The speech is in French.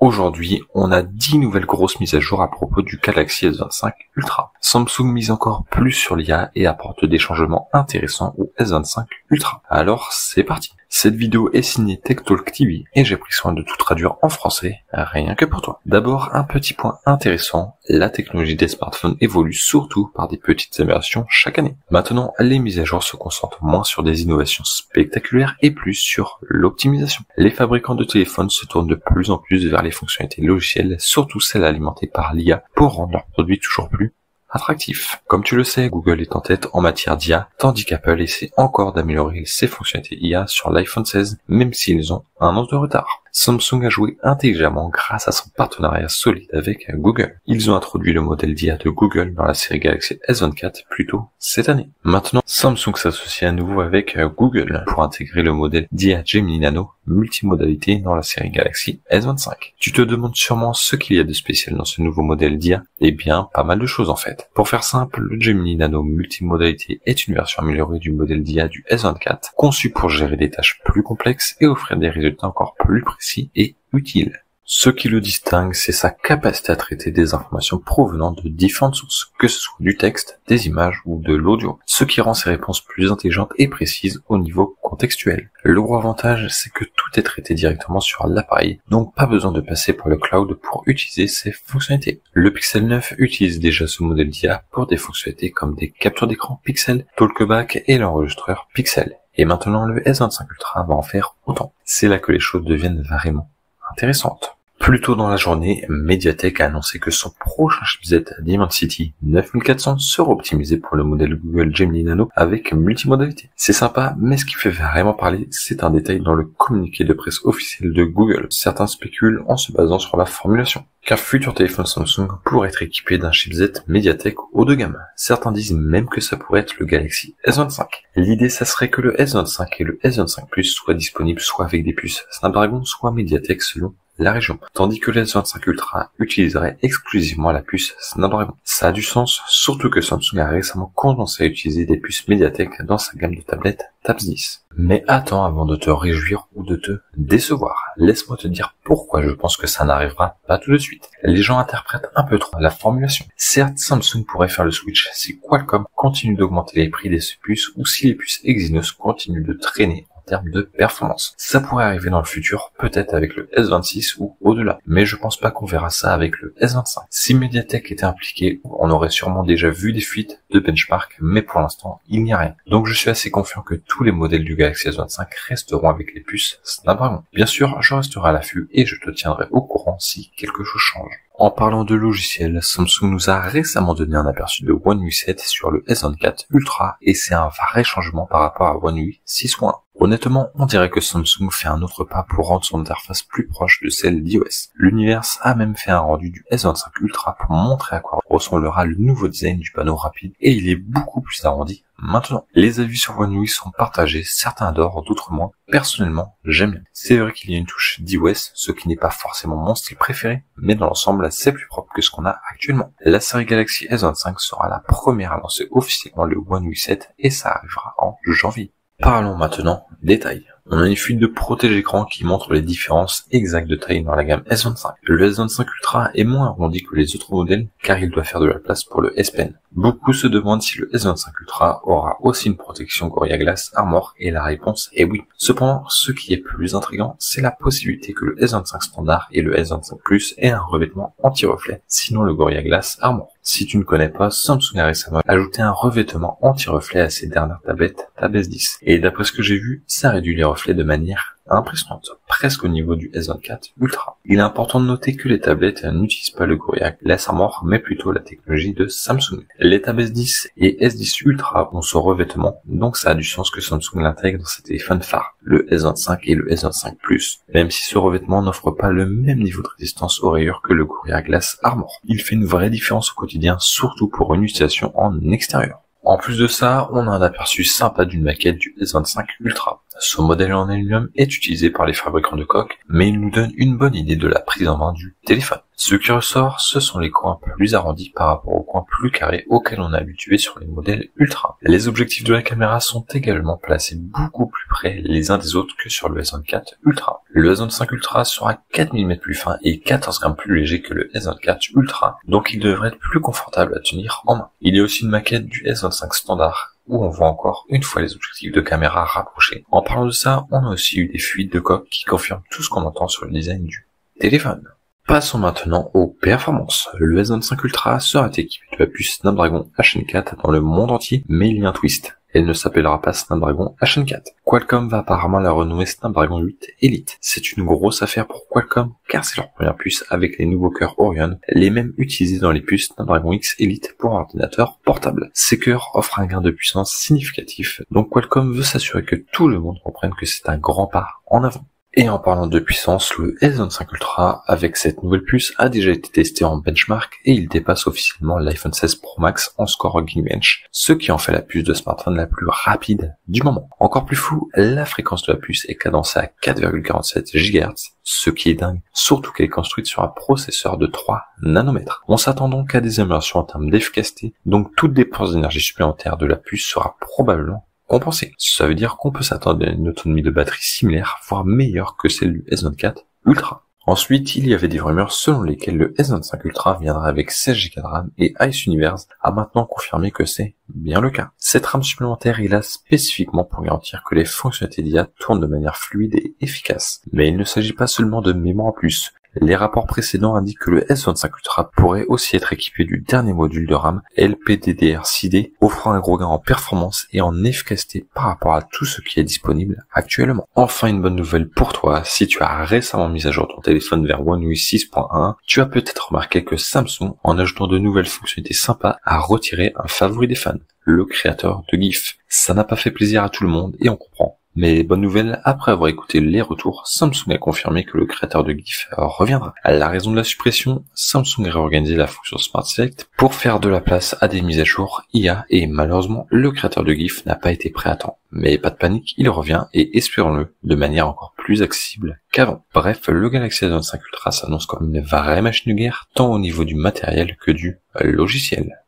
Aujourd'hui, on a 10 nouvelles grosses mises à jour à propos du Galaxy S25 Ultra. Samsung mise encore plus sur l'IA et apporte des changements intéressants au S25 Ultra. Alors, c'est parti. Cette vidéo est signée TechTalk TV et j'ai pris soin de tout traduire en français, rien que pour toi. D'abord, un petit point intéressant, la technologie des smartphones évolue surtout par des petites améliorations chaque année. Maintenant, les mises à jour se concentrent moins sur des innovations spectaculaires et plus sur l'optimisation. Les fabricants de téléphones se tournent de plus en plus vers les fonctionnalités logicielles, surtout celles alimentées par l'IA, pour rendre leurs produits toujours plus attractif. Comme tu le sais, Google est en tête en matière d'IA, tandis qu'Apple essaie encore d'améliorer ses fonctionnalités IA sur l'iPhone 16, même s'ils ont un an de retard. Samsung a joué intelligemment grâce à son partenariat solide avec Google. Ils ont introduit le modèle d'IA de Google dans la série Galaxy S24 plus tôt cette année. Maintenant, Samsung s'associe à nouveau avec Google pour intégrer le modèle d'IA Gemini Nano multimodalité dans la série Galaxy S25. Tu te demandes sûrement ce qu'il y a de spécial dans ce nouveau modèle d'IA. Eh bien, pas mal de choses en fait. Pour faire simple, le Gemini Nano multimodalité est une version améliorée du modèle d'IA du S24, conçu pour gérer des tâches plus complexes et offrir des résultats encore plus précis et utiles. Ce qui le distingue, c'est sa capacité à traiter des informations provenant de différentes sources, que ce soit du texte, des images ou de l'audio, ce qui rend ses réponses plus intelligentes et précises au niveau contextuel. Le gros avantage, c'est que tout est traité directement sur l'appareil, donc pas besoin de passer par le cloud pour utiliser ces fonctionnalités. Le Pixel 9 utilise déjà ce modèle d'IA pour des fonctionnalités comme des captures d'écran Pixel, Talkback et l'enregistreur Pixel. Et maintenant, le S25 Ultra va en faire autant. C'est là que les choses deviennent vraiment intéressantes. Plus tôt dans la journée, Mediatek a annoncé que son prochain chipset Dimensity 9400 sera optimisé pour le modèle Google Gemini Nano avec multimodalité. C'est sympa, mais ce qui fait vraiment parler, c'est un détail dans le communiqué de presse officiel de Google. Certains spéculent en se basant sur la formulation qu'un futur téléphone Samsung pourrait être équipé d'un chipset Mediatek haut de gamme. Certains disent même que ça pourrait être le Galaxy S25. L'idée, ça serait que le S25 et le S25 Plus soient disponibles soit avec des puces Snapdragon, soit Mediatek selon la région, tandis que le S25 Ultra utiliserait exclusivement la puce Snapdragon. Ça a du sens, surtout que Samsung a récemment commencé à utiliser des puces Mediatek dans sa gamme de tablettes Tab 10. Mais attends avant de te réjouir ou de te décevoir. Laisse-moi te dire pourquoi je pense que ça n'arrivera pas tout de suite. Les gens interprètent un peu trop la formulation. Certes, Samsung pourrait faire le switch si Qualcomm continue d'augmenter les prix des puces ou si les puces Exynos continuent de traîner en termes de performance. Ça pourrait arriver dans le futur, peut-être avec le S26 ou au-delà. Mais je pense pas qu'on verra ça avec le S25. Si Mediatek était impliqué, on aurait sûrement déjà vu des fuites de benchmark, mais pour l'instant, il n'y a rien. Donc je suis assez confiant que tous les modèles du Galaxy S25 resteront avec les puces Snapdragon. Bien sûr, je resterai à l'affût et je te tiendrai au courant si quelque chose change. En parlant de logiciels, Samsung nous a récemment donné un aperçu de One UI 7 sur le S24 Ultra et c'est un vrai changement par rapport à One UI 6.1. Honnêtement, on dirait que Samsung fait un autre pas pour rendre son interface plus proche de celle d'iOS. L'Universe a même fait un rendu du S25 Ultra pour montrer à quoi ressemblera le nouveau design du panneau rapide et il est beaucoup plus arrondi maintenant. Les avis sur One UI sont partagés, certains adorent, d'autres moins. Personnellement, j'aime bien. C'est vrai qu'il y a une touche d'iOS, ce qui n'est pas forcément mon style préféré, mais dans l'ensemble, c'est plus propre que ce qu'on a actuellement. La série Galaxy S25 sera la première à lancer officiellement le One UI 7 et ça arrivera en janvier. Parlons maintenant des tailles. On a une fuite de protège écran qui montre les différences exactes de taille dans la gamme S25. Le S25 Ultra est moins arrondi que les autres modèles car il doit faire de la place pour le S Pen. Beaucoup se demandent si le S25 Ultra aura aussi une protection Gorilla Glass Armor et la réponse est oui. Cependant, ce qui est plus intriguant, c'est la possibilité que le S25 standard et le S25 Plus aient un revêtement anti-reflet, sinon le Gorilla Glass Armor. Si tu ne connais pas, Samsung a récemment ajouté un revêtement anti-reflet à ses dernières tablettes Tab S10. Et d'après ce que j'ai vu, ça réduit les reflets de manière impressionnante, presque au niveau du S24 Ultra. Il est important de noter que les tablettes n'utilisent pas le Gorilla Glass Armor, mais plutôt la technologie de Samsung. Les Tab S10 et S10 Ultra ont ce revêtement, donc ça a du sens que Samsung l'intègre dans ses téléphones phares, le S25 et le S25 Plus, même si ce revêtement n'offre pas le même niveau de résistance aux rayures que le Gorilla Glass Armor. Il fait une vraie différence au quotidien, surtout pour une utilisation en extérieur. En plus de ça, on a un aperçu sympa d'une maquette du S25 Ultra. Son modèle en aluminium est utilisé par les fabricants de coques, mais il nous donne une bonne idée de la prise en main du téléphone. Ce qui ressort, ce sont les coins plus arrondis par rapport aux coins plus carrés auxquels on est habitué sur les modèles Ultra. Les objectifs de la caméra sont également placés beaucoup plus près les uns des autres que sur le S24 Ultra. Le S25 Ultra sera 4 mm plus fin et 14 grammes plus léger que le S24 Ultra, donc il devrait être plus confortable à tenir en main. Il y a aussi une maquette du S25 standard, où on voit encore une fois les objectifs de caméra rapprochés. En parlant de ça, on a aussi eu des fuites de coque qui confirment tout ce qu'on entend sur le design du téléphone. Passons maintenant aux performances. Le S25 Ultra sera équipé de la puce Snapdragon HN4 dans le monde entier, mais il y a un twist. Elle ne s'appellera pas Snapdragon HN4. Qualcomm va apparemment la renommer Snapdragon 8 Elite. C'est une grosse affaire pour Qualcomm, car c'est leur première puce avec les nouveaux cœurs Orion, les mêmes utilisés dans les puces Snapdragon X Elite pour ordinateur portable. Ces cœurs offrent un gain de puissance significatif, donc Qualcomm veut s'assurer que tout le monde comprenne que c'est un grand pas en avant. Et en parlant de puissance, le S25 Ultra, avec cette nouvelle puce, a déjà été testé en benchmark et il dépasse officiellement l'iPhone 16 Pro Max en score Geekbench, ce qui en fait la puce de smartphone la plus rapide du moment. Encore plus fou, la fréquence de la puce est cadencée à 4,47 GHz, ce qui est dingue, surtout qu'elle est construite sur un processeur de 3 nanomètres. On s'attend donc à des améliorations en termes d'efficacité, donc toute dépense d'énergie supplémentaire de la puce sera probablement compensé. Ça veut dire qu'on peut s'attendre à une autonomie de batterie similaire, voire meilleure que celle du S24 Ultra. Ensuite, il y avait des rumeurs selon lesquelles le S25 Ultra viendrait avec 16 Go de RAM et Ice Universe a maintenant confirmé que c'est bien le cas. Cette RAM supplémentaire est là spécifiquement pour garantir que les fonctionnalités d'IA tournent de manière fluide et efficace. Mais il ne s'agit pas seulement de mémoire en plus. Les rapports précédents indiquent que le S25 Ultra pourrait aussi être équipé du dernier module de RAM LPDDR6D, offrant un gros gain en performance et en efficacité par rapport à tout ce qui est disponible actuellement. Enfin, une bonne nouvelle pour toi, si tu as récemment mis à jour ton téléphone vers One UI 6.1, tu as peut-être remarqué que Samsung, en ajoutant de nouvelles fonctionnalités sympas, a retiré un favori des fans, le créateur de GIF. Ça n'a pas fait plaisir à tout le monde et on comprend. Mais bonne nouvelle, après avoir écouté les retours, Samsung a confirmé que le créateur de GIF reviendra. À la raison de la suppression, Samsung a réorganisé la fonction Smart Select pour faire de la place à des mises à jour IA et malheureusement, le créateur de GIF n'a pas été prêt à temps. Mais pas de panique, il revient et espérons-le, de manière encore plus accessible qu'avant. Bref, le Galaxy S25 Ultra s'annonce comme une vraie machine de guerre, tant au niveau du matériel que du logiciel.